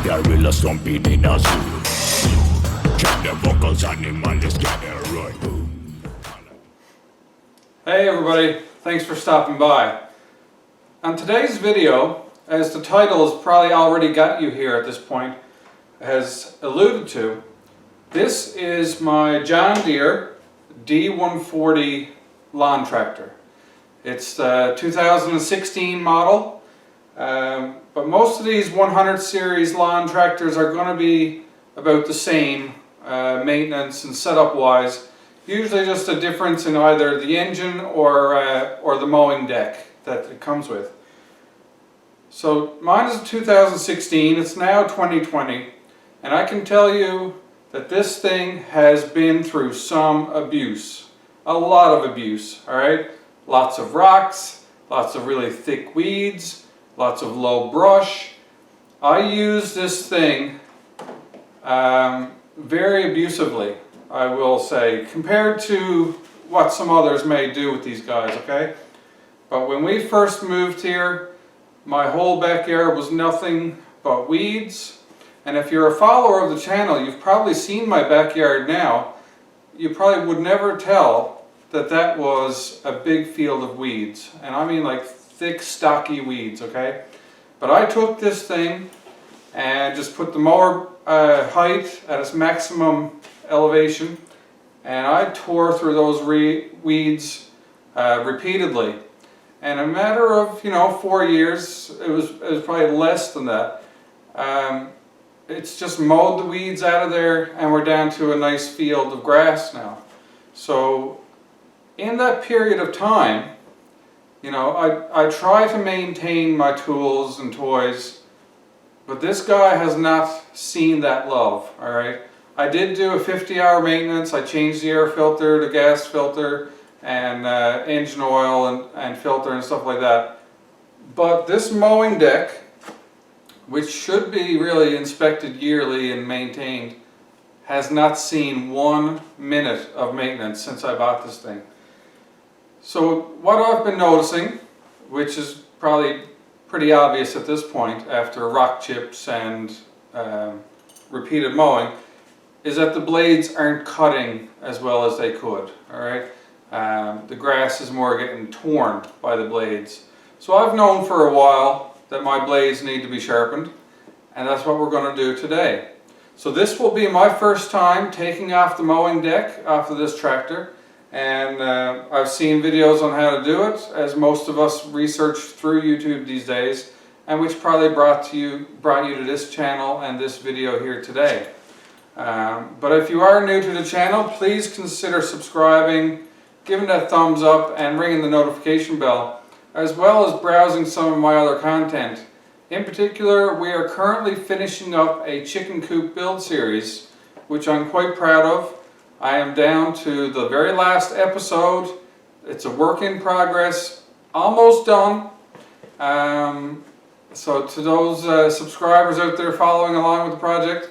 gorilla stomping in a zoo. Check the vocals, animals gather right. Boom. Hey everybody, thanks for stopping by. On today's video, as the title has probably already got you here at this point, has alluded to, this is my John Deere D140 lawn tractor. It's the 2016 model, but most of these 100 series lawn tractors are going to be about the same maintenance and setup wise. Usually just a difference in either the engine or the mowing deck that it comes with. So mine is a 2016, it's now 2020, and I can tell you that this thing has been through some abuse. A lot of abuse, alright? Lots of rocks, lots of really thick weeds, lots of low brush. I use this thing very abusively, I will say, compared to what some others may do with these guys, okay? But when we first moved here, my whole backyard was nothing but weeds. And if you're a follower of the channel, you've probably seen my backyard now. You probably would never tell that that was a big field of weeds. And I mean like thick, stocky weeds, okay? But I took this thing and just put the mower height at its maximum elevation, and I tore through those weeds repeatedly. And a matter of 4 years, it was probably less than that. It's just mowed the weeds out of there, and we're down to a nice field of grass now. So in that period of time, I try to maintain my tools and toys, but this guy has not seen that love, alright? I did do a 50-hour maintenance. I changed the air filter, the gas filter, and engine oil and filter and stuff like that. But this mowing deck, which should be really inspected yearly and maintained, has not seen 1 minute of maintenance since I bought this thing. So what I've been noticing, which is probably pretty obvious at this point after rock chips and repeated mowing, is that the blades aren't cutting as well as they could, alright? The grass is more getting torn by the blades. So I've known for a while that my blades need to be sharpened, and that's what we're going to do today. So this will be my first time taking off the mowing deck off of this tractor, and I've seen videos on how to do it, as most of us research through YouTube these days, and which probably brought you to this channel and this video here today. But if you are new to the channel, please consider subscribing, giving that thumbs up, and ringing the notification bell, as well as browsing some of my other content. In particular, we are currently finishing up a chicken coop build series, which I'm quite proud of. I am down to the very last episode. It's a work in progress, almost done. So to those subscribers out there following along with the project,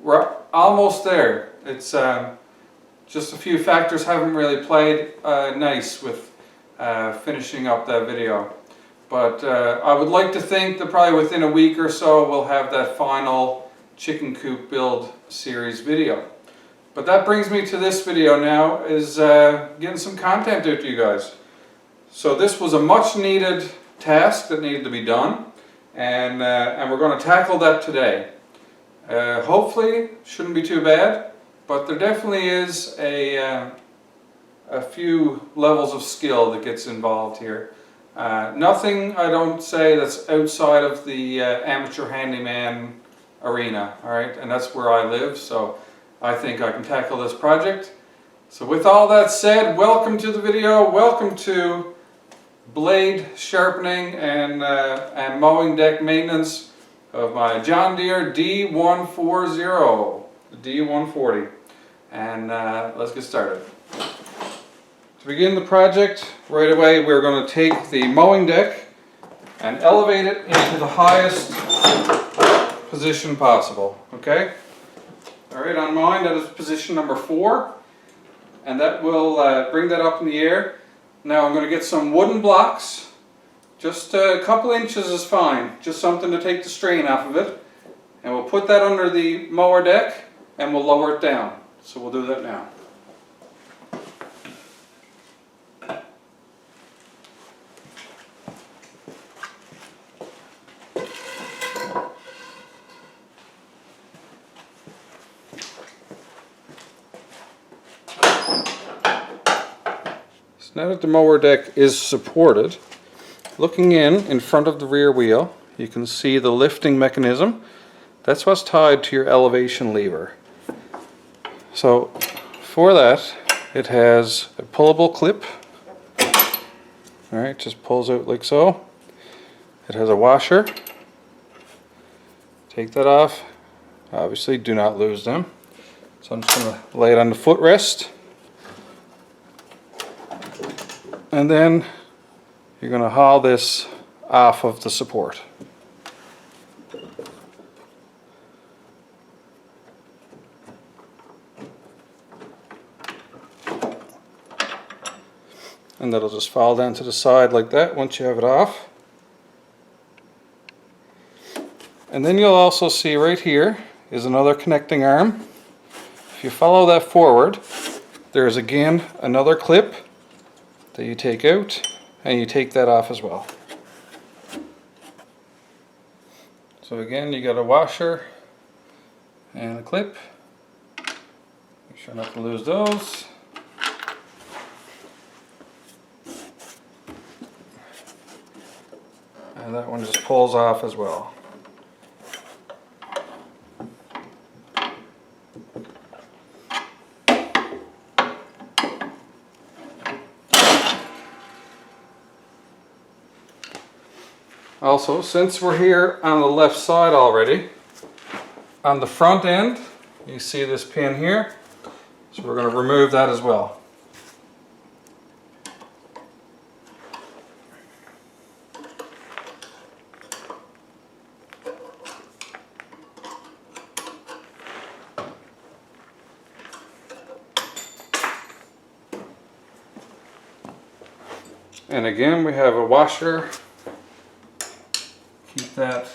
we're almost there. It's just a few factors haven't really played nice with finishing up that video. But I would like to think that probably within a week or so we'll have that final chicken coop build series video. But that brings me to this video now, is getting some content out to you guys. So this was a much needed task that needed to be done, and we're going to tackle that today. Hopefully shouldn't be too bad, but there definitely is a few levels of skill that gets involved here. Nothing, I don't say, that's outside of the amateur handyman arena, alright, and that's where I live, so I think I can tackle this project. So with all that said, welcome to the video, welcome to blade sharpening and mowing deck maintenance of my John Deere D140, the D140, and let's get started. To begin the project, right away we're going to take the mowing deck and elevate it into the highest position possible, okay? Alright, on mine that is position number 4, and that will bring that up in the air. Now I'm going to get some wooden blocks. Just a couple inches is fine, just something to take the strain off of it. And we'll put that under the mower deck and we'll lower it down. So we'll do that now. Now that the mower deck is supported, looking in front of the rear wheel, you can see the lifting mechanism. That's what's tied to your elevation lever. So for that, it has a pullable clip. Alright, just pulls out like so. It has a washer. Take that off. Obviously, do not lose them. So I'm just going to lay it on the footrest. And then you're going to haul this off of the support. And that'll just fall down to the side like that once you have it off. And then you'll also see right here is another connecting arm. If you follow that forward, there's again another clip that you take out, and you take that off as well. So again, you got a washer and a clip. Make sure not to lose those. And that one just pulls off as well. Also, since we're here on the left side already, on the front end, you see this pin here, so we're going to remove that as well. And again, we have a washer. Keep that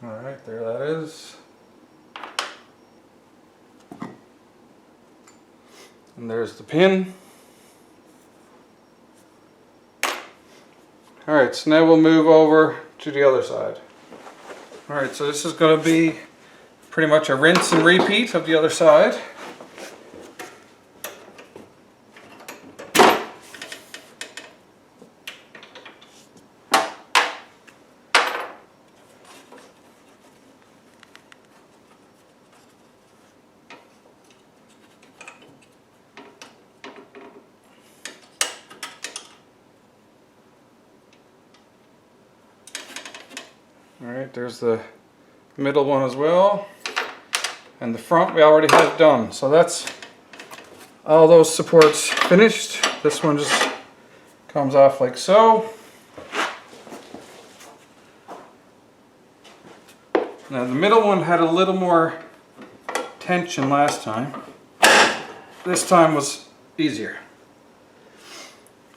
alright, there that is. And there's the pin. Alright, so now we'll move over to the other side. Alright, so this is going to be pretty much a rinse and repeat of the other side. Alright, there's the middle one as well. And the front we already have done. So that's all those supports finished. This one just comes off like so. Now the middle one had a little more tension last time. This time was easier.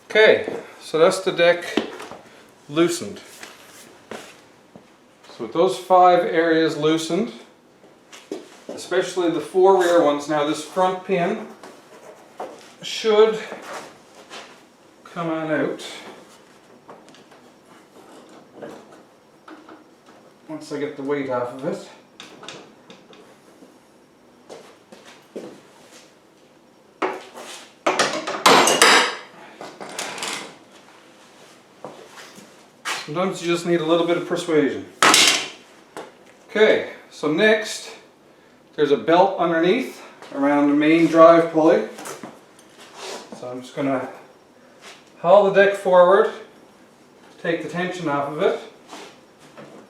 Okay, so that's the deck loosened. So with those 5 areas loosened, especially the 4 rear ones, now this front pin should come on out once I get the weight off of it. Sometimes you just need a little bit of persuasion. Okay, so next there's a belt underneath around the main drive pulley. So I'm just going to haul the deck forward, take the tension off of it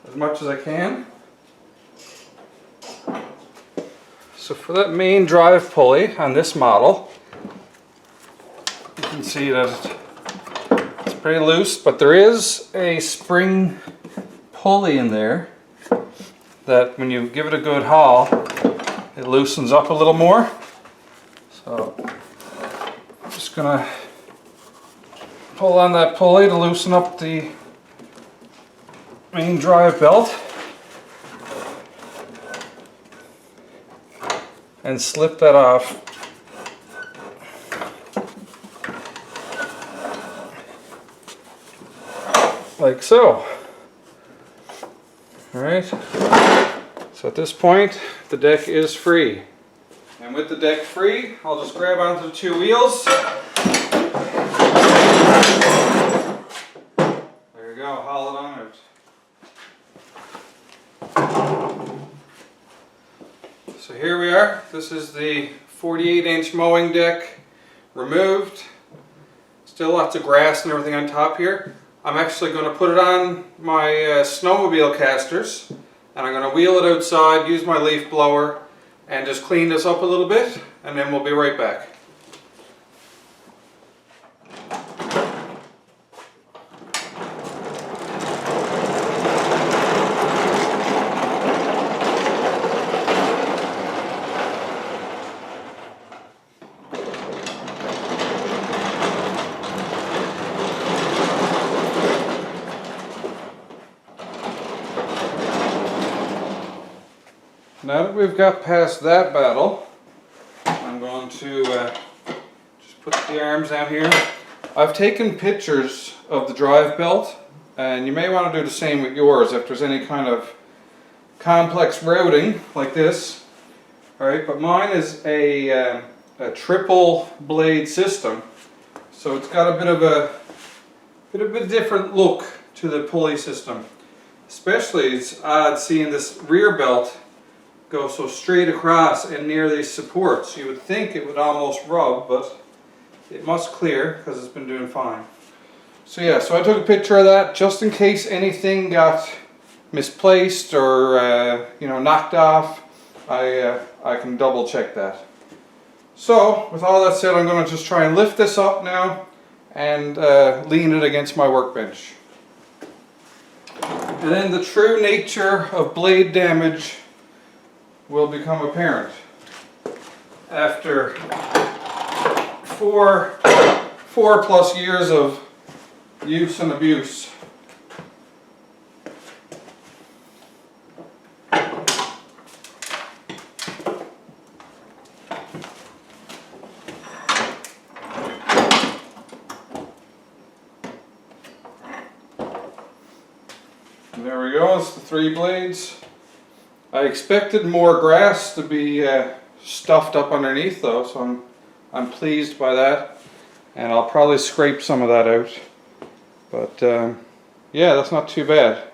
as much as I can. So for that main drive pulley on this model, you can see that it's pretty loose, but there is a spring pulley in there that when you give it a good haul, it loosens up a little more. So I'm just gonna pull on that pulley to loosen up the main drive belt and slip that off. Like so. Alright, so at this point the deck is free. And with the deck free, I'll just grab onto the two wheels. There you go, haul it on out. So here we are. This is the 48-inch mowing deck removed. Still lots of grass and everything on top here. I'm actually going to put it on my snowmobile casters, and I'm going to wheel it outside, use my leaf blower, and just clean this up a little bit, and then we'll be right back. Now that we've got past that battle, I'm going to just put the arms down here. I've taken pictures of the drive belt, and you may want to do the same with yours if there's any kind of complex routing like this. Alright, but mine is a triple blade system, so it's got a bit of a different look to the pulley system. Especially it's odd seeing this rear belt go so straight across and near these supports. You would think it would almost rub, but it must clear because it's been doing fine. So yeah, so I took a picture of that just in case anything got misplaced or knocked off. I can double check that. So with all that said, I'm going to just try and lift this up now and lean it against my workbench. And then the true nature of blade damage will become apparent after four plus years of use and abuse. And there we go, it's the 3 blades. I expected more grass to be stuffed up underneath though, so I'm pleased by that, and I'll probably scrape some of that out, but yeah, that's not too bad.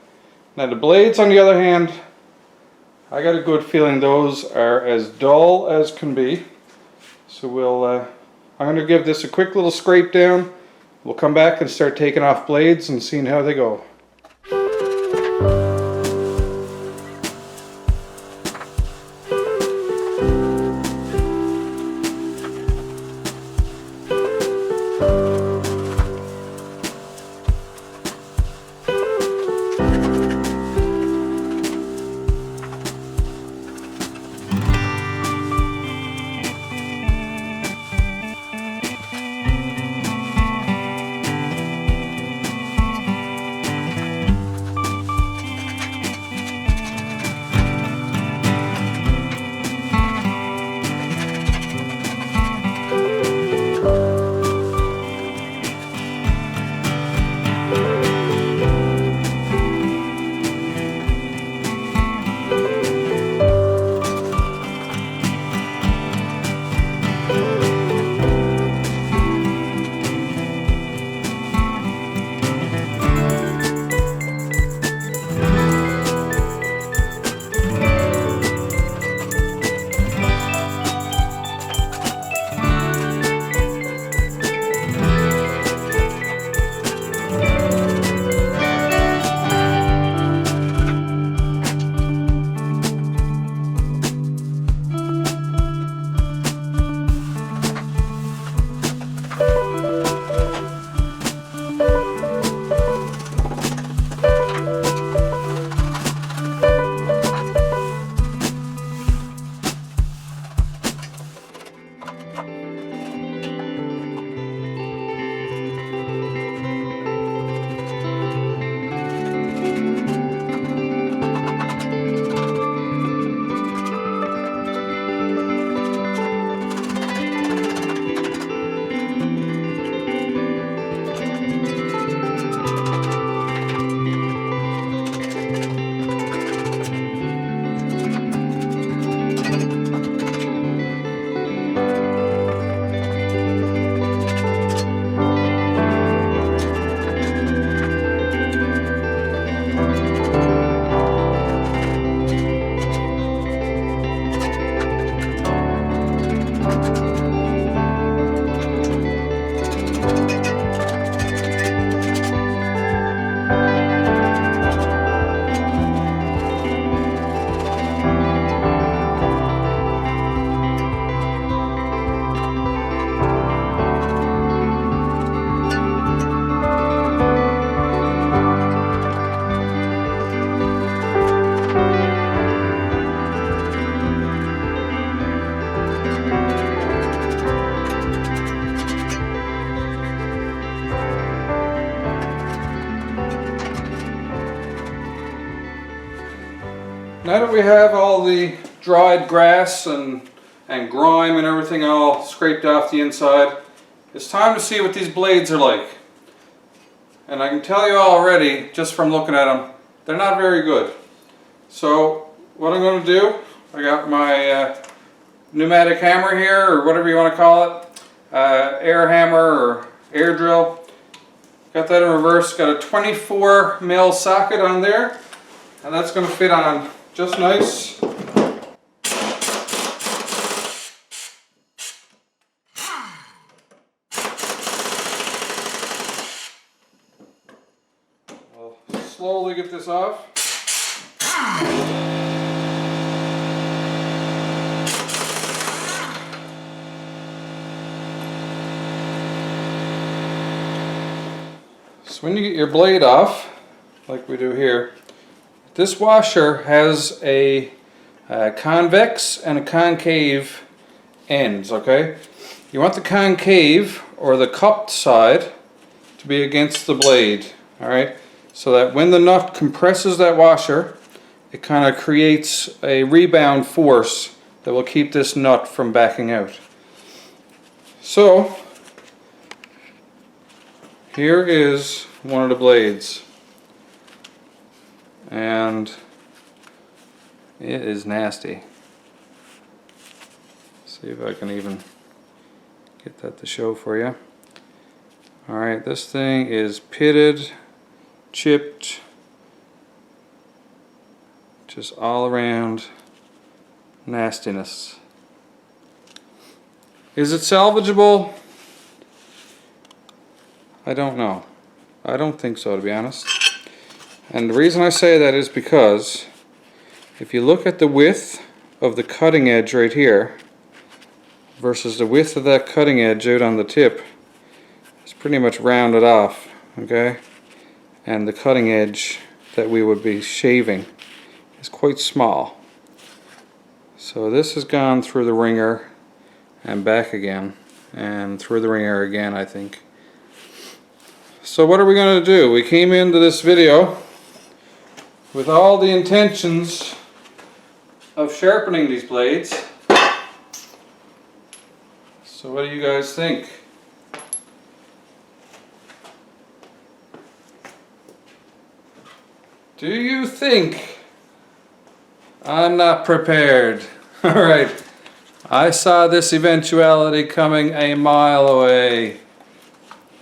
Now the blades on the other hand, I got a good feeling those are as dull as can be, so I'm going to give this a quick little scrape down. We'll come back and start taking off blades and seeing how they go. now that we have all the dried grass and grime and everything all scraped off the inside, it's time to see what these blades are like. And I can tell you already, just from looking at them, they're not very good. So what I'm going to do, I got my pneumatic hammer here, or whatever you want to call it, air hammer or air drill. Got that in reverse, got a 24 mil socket on there, and that's going to fit on just nice. I'll slowly get this off. So when you get your blade off, like we do here, this washer has a convex and a concave ends, okay? You want the concave, or the cupped side, to be against the blade, alright? So that when the nut compresses that washer, it kind of creates a rebound force that will keep this nut from backing out. So, here is one of the blades, and it is nasty. See if I can even get that to show for you. Alright, this thing is pitted, chipped, just all around nastiness. Is it salvageable? I don't know. I don't think so, to be honest. And the reason I say that is because if you look at the width of the cutting edge right here versus the width of that cutting edge out on the tip, it's pretty much rounded off, okay? And the cutting edge that we would be shaving is quite small. So this has gone through the ringer and back again, and through the ringer again, I think. So what are we going to do? We came into this video with all the intentions of sharpening these blades. So what do you guys think? Do you think I'm not prepared? Alright, I saw this eventuality coming a mile away.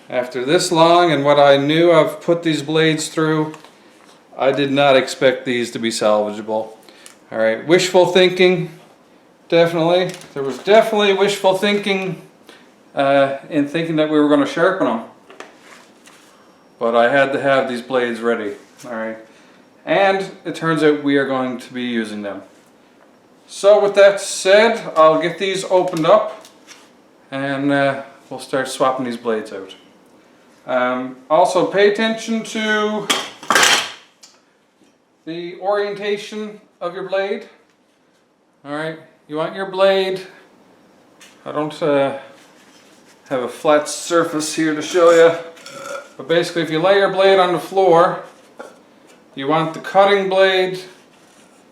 After this long and what I knew I've put these blades through, I did not expect these to be salvageable. Alright, wishful thinking, definitely. There was definitely wishful thinking in thinking that we were going to sharpen them. But I had to have these blades ready. Alright, and it turns out we are going to be using them. So with that said, I'll get these opened up and we'll start swapping these blades out. Also pay attention to the orientation of your blade. Alright, you want your blade, I don't have a flat surface here to show you, but basically if you lay your blade on the floor, you want the cutting blade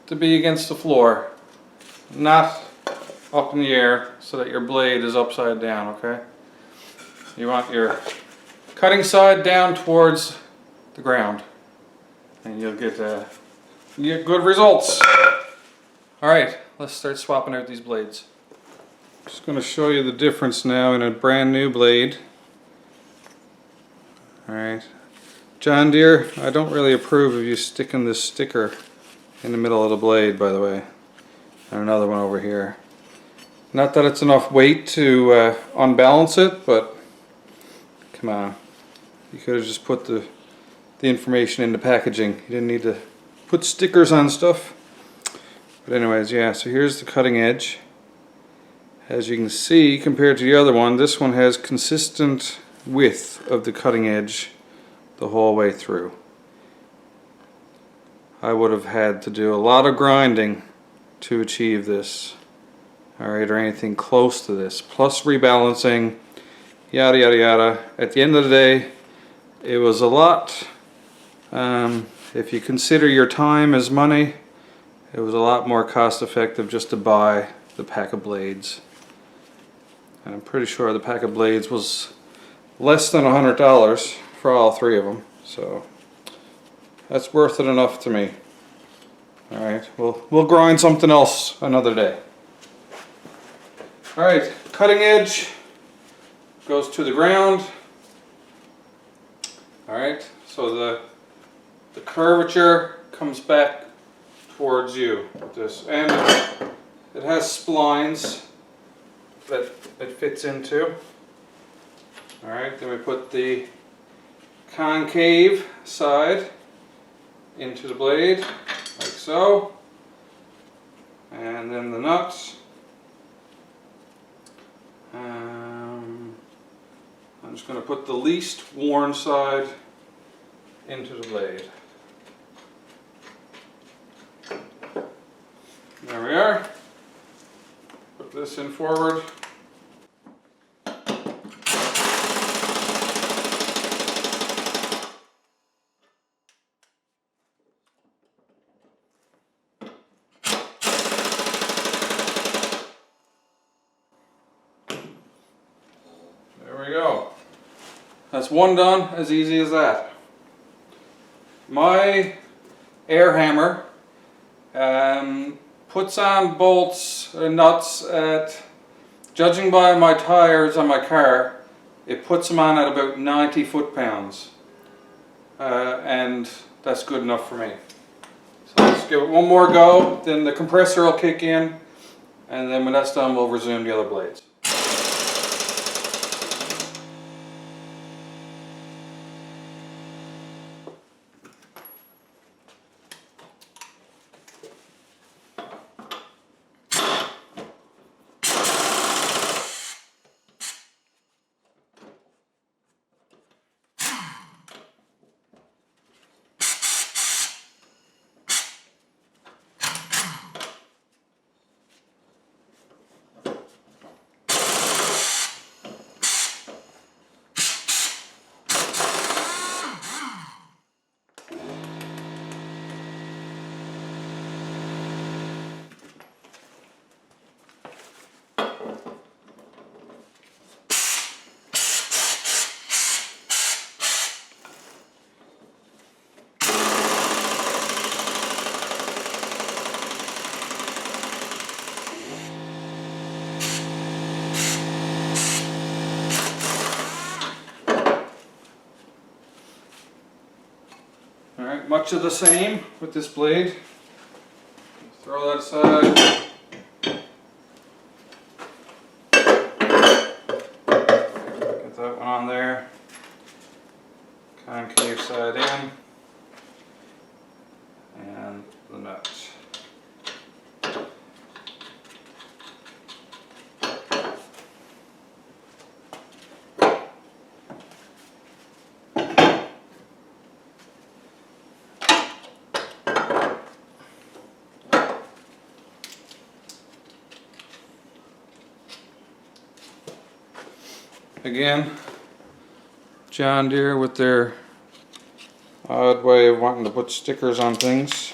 to be against the floor, not up in the air so that your blade is upside down, okay? You want your cutting side down towards the ground and you'll get good results. Alright, let's start swapping out these blades. Just going to show you the difference now in a brand new blade. Alright, John Deere, I don't really approve of you sticking this sticker in the middle of the blade, by the way. And another one over here. Not that it's enough weight to unbalance it, but come on. You could have just put the information in the packaging. You didn't need to put stickers on stuff. But anyways, yeah, so here's the cutting edge. As you can see, compared to the other one, this one has consistent width of the cutting edge the whole way through. I would have had to do a lot of grinding to achieve this, alright, or anything close to this, plus rebalancing, yada yada yada. At the end of the day, it was a lot. If you consider your time as money, it was a lot more cost effective just to buy the pack of blades. And I'm pretty sure the pack of blades was less than $100 for all three of them. So that's worth it enough to me. Alright, we'll grind something else another day. Alright, cutting edge goes to the ground. Alright, so the curvature comes back towards you with this, and it has splines that it fits into. Alright, then we put the concave side into the blade, like so, and then the nuts. I'm just going to put the least worn side into the blade. There we are. Put this in forward. There we go. That's one done, as easy as that. My air hammer puts on bolts and nuts at, judging by my tires on my car, it puts them on at about 90 foot-pounds. And that's good enough for me. So let's give it one more go, then the compressor will kick in, and then when that's done we'll resume the other blades. Alright, much of the same with this blade. Throw that aside. Get that one on there. Concave side in. And the nuts. Again, John Deere with their odd way of wanting to put stickers on things.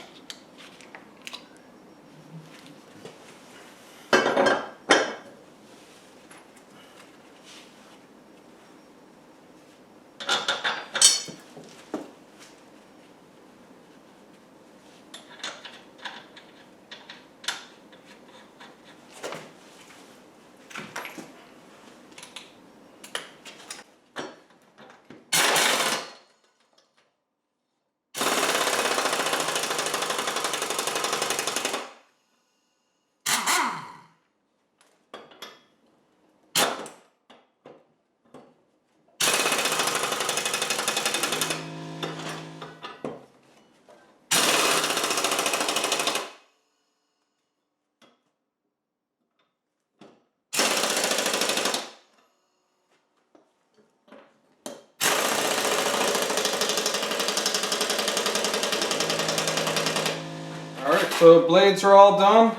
So blades are all done.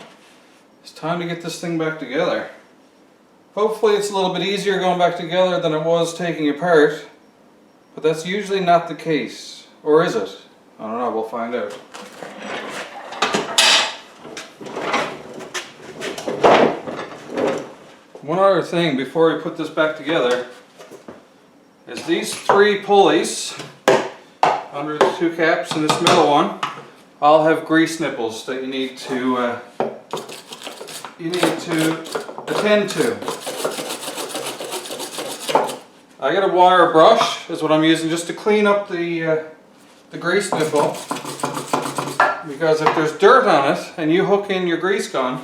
It's time to get this thing back together. Hopefully it's a little bit easier going back together than it was taking apart, but that's usually not the case. Or is it? I don't know, we'll find out. One other thing before we put this back together is these 3 pulleys under the 2 caps and this middle one all have grease nipples that you need to attend to. I got a wire brush is what I'm using just to clean up the grease nipple, because if there's dirt on it and you hook in your grease gun,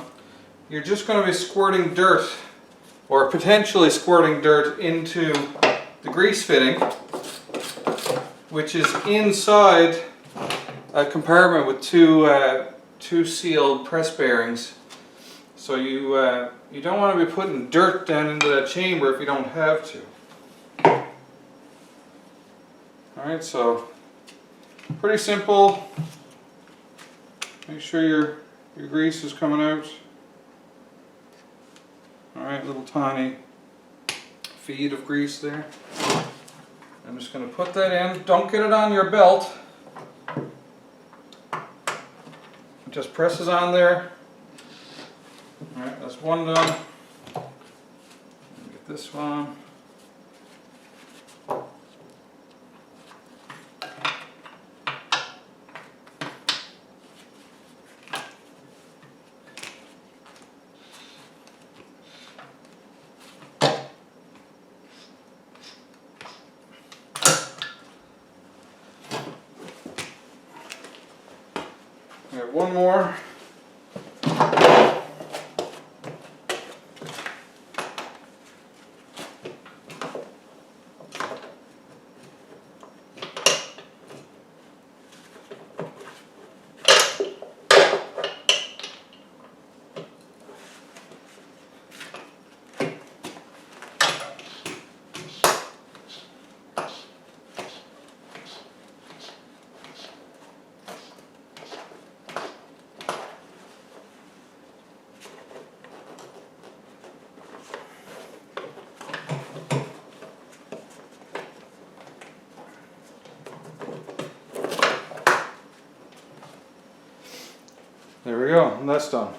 you're just going to be squirting dirt, or potentially squirting dirt, into the grease fitting, which is inside a compartment with two sealed press bearings. So you don't want to be putting dirt down into that chamber if you don't have to. Alright, so pretty simple. Make sure your grease is coming out. Alright, little tiny feed of grease there. I'm just going to put that in. Don't get it on your belt. It just presses on there. Alright, that's one done. Get this one. One more. There we go, and that's done.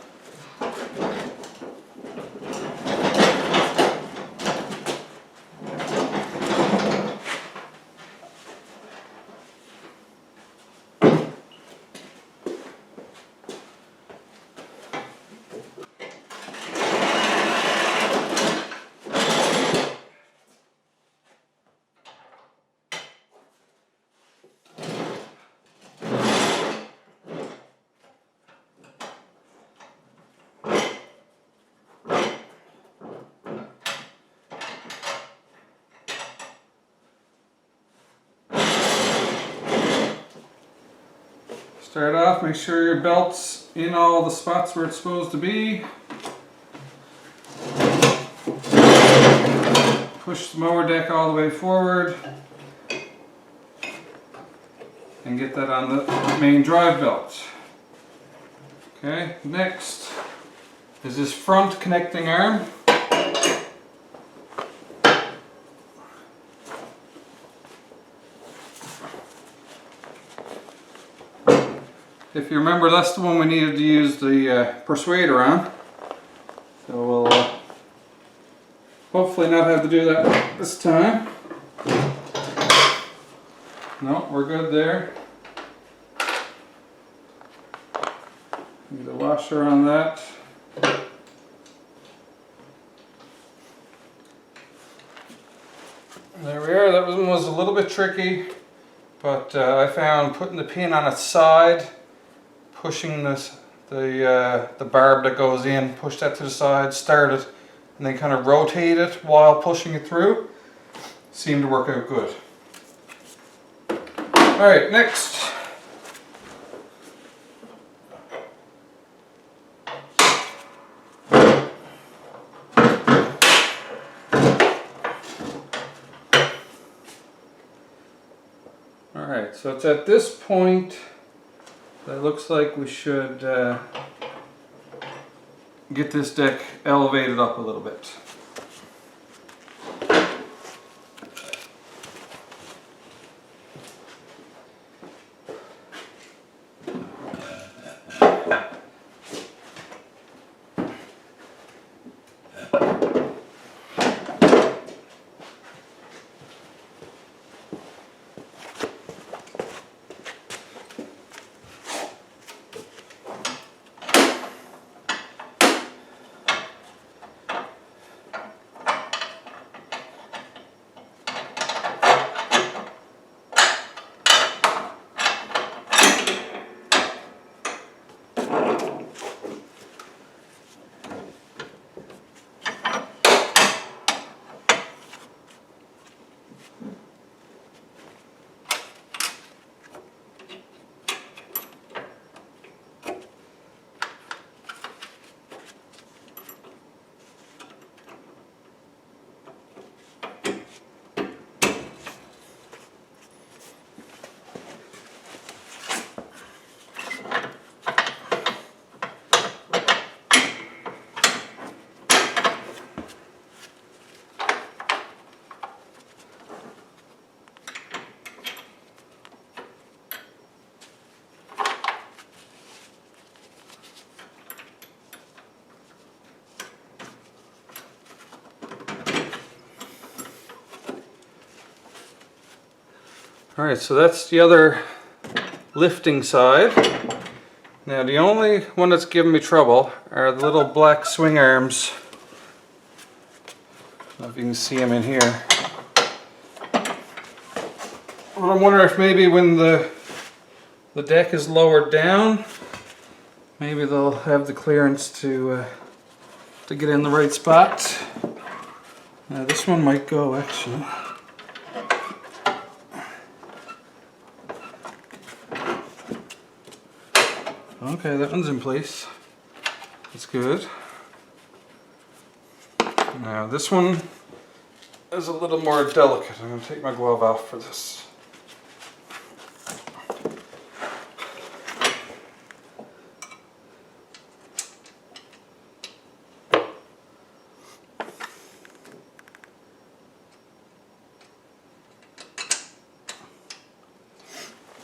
Start off, make sure your belt's in all the spots where it's supposed to be. Push the mower deck all the way forward and get that on the main drive belt. Okay, next is this front connecting arm. If you remember, that's the one we needed to use the persuader on. So we'll hopefully not have to do that this time. No, we're good there. Need a washer on that. There we are. That one was a little bit tricky, but I found putting the pin on its side, pushing the barb that goes in, push that to the side, start it, and then kind of rotate it while pushing it through, seemed to work out good. Alright, next. Alright, so it's at this point that looks like we should get this deck elevated up a little bit. Alright, so that's the other lifting side. Now the only one that's giving me trouble are the little black swing arms. I don't know if you can see them in here. Well, I'm wondering if maybe when the deck is lowered down, maybe they'll have the clearance to get in the right spot. Now this one might go actually. Okay, that one's in place. That's good. Now this one is a little more delicate. I'm going to take my glove off for this.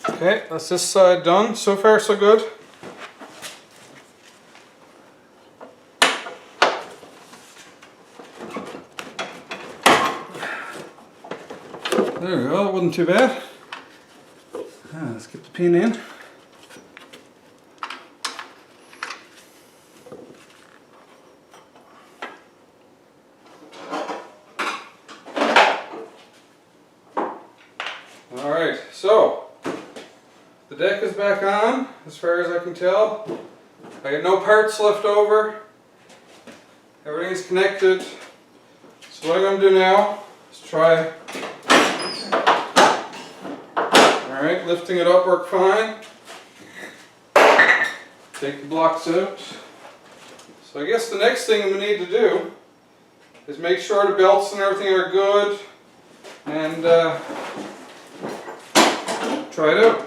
Okay, that's this side done. So far so good. There we go, that wasn't too bad. Let's get the pin in. Alright, so the deck is back on as far as I can tell. I got no parts left over. Everything's connected. So what I'm going to do now is try. Alright, lifting it up worked fine. Take the blocks out. So I guess the next thing we need to do is make sure the belts and everything are good and try it out.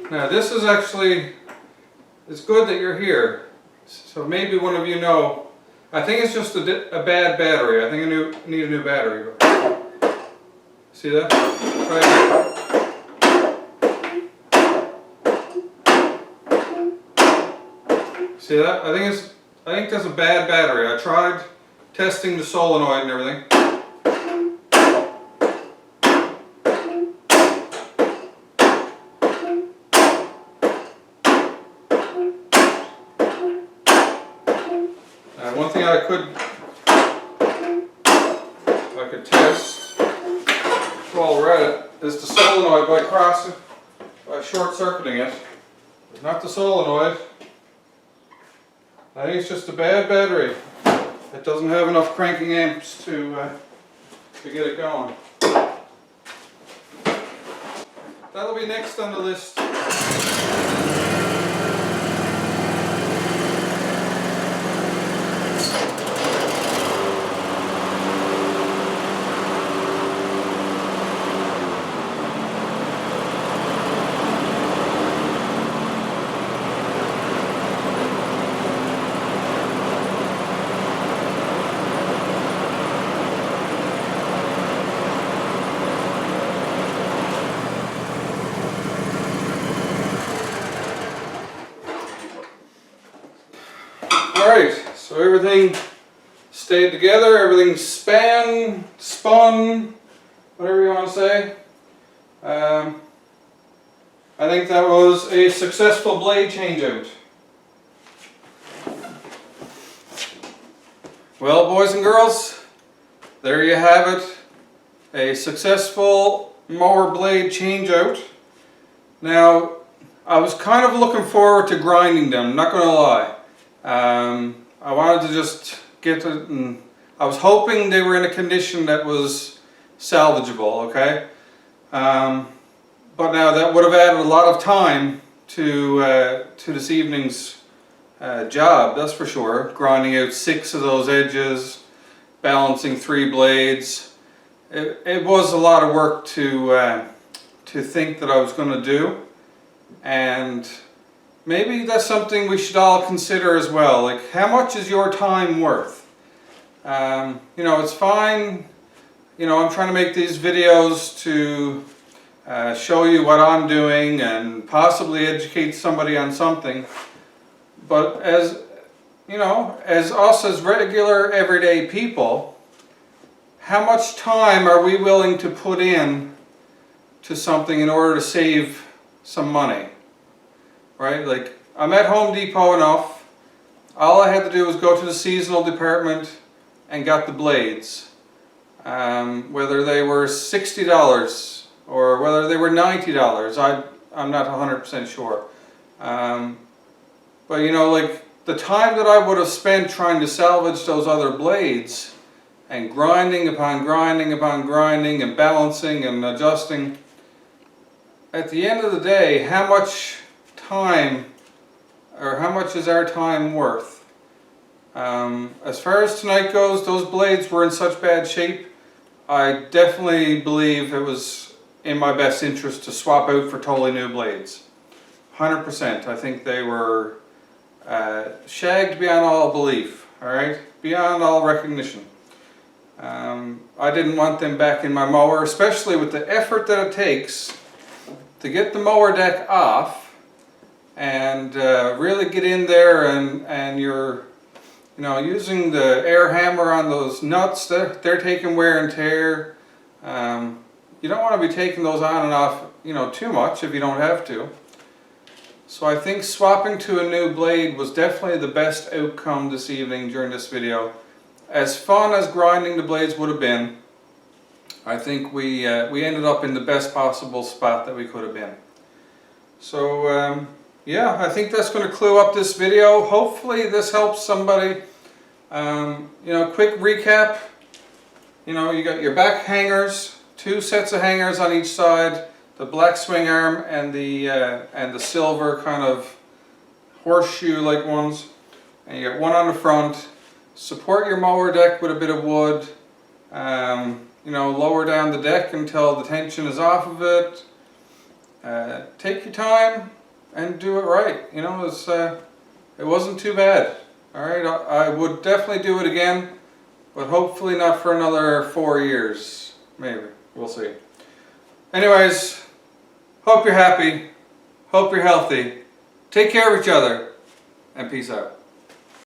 Now this is actually, it's good that you're here. So maybe one of you know, I think it's just a bad battery. I think I need a new battery. See that? Try it. See that? I think that's a bad battery. I tried testing the solenoid and everything. One thing I could test while we're at it is the solenoid by short circuiting it. But not the solenoid. I think it's just a bad battery. It doesn't have enough cranking amps to get it going. That'll be next on the list. Alright, so everything stayed together, everything spun, whatever you want to say. I think that was a successful blade changeout. Well, boys and girls, there you have it. A successful mower blade changeout. Now, I was kind of looking forward to grinding them, not going to lie. I wanted to just get it, and I was hoping they were in a condition that was salvageable, okay? But now that would have added a lot of time to this evening's job, that's for sure. Grinding out 6 of those edges, balancing 3 blades. It was a lot of work to think that I was going to do, and maybe that's something we should all consider as well. Like, how much is your time worth? You know, it's fine. You know, I'm trying to make these videos to show you what I'm doing and possibly educate somebody on something. But as, you know, as us as regular everyday people, how much time are we willing to put in to something in order to save some money, right? Like, I'm at Home Depot enough. All I had to do was go to the seasonal department and got the blades. Whether they were $60 or whether they were $90, I'm not 100% sure. But you know, like the time that I would have spent trying to salvage those other blades and grinding upon grinding upon grinding and balancing and adjusting, at the end of the day, how much time or how much is our time worth? As far as tonight goes, those blades were in such bad shape, I definitely believe it was in my best interest to swap out for totally new blades. 100%. I think they were shagged beyond all belief, alright? Beyond all recognition. I didn't want them back in my mower, especially with the effort that it takes to get the mower deck off and really get in there, and you're, you know, using the air hammer on those nuts. They're taking wear and tear. You don't want to be taking those on and off, you know, too much if you don't have to. So I think swapping to a new blade was definitely the best outcome this evening during this video. As fun as grinding the blades would have been, I think we ended up in the best possible spot that we could have been. So yeah, I think that's going to clue up this video. Hopefully this helps somebody. You know, quick recap. You know, you got your back hangers, 2 sets of hangers on each side, the black swing arm and the silver kind of horseshoe-like ones, and you got one on the front. Support your mower deck with a bit of wood. You know, lower down the deck until the tension is off of it. Take your time and do it right. You know, it wasn't too bad. Alright, I would definitely do it again, but hopefully not for another 4 years. Maybe. We'll see. Anyways, hope you're happy. Hope you're healthy. Take care of each other. And peace out.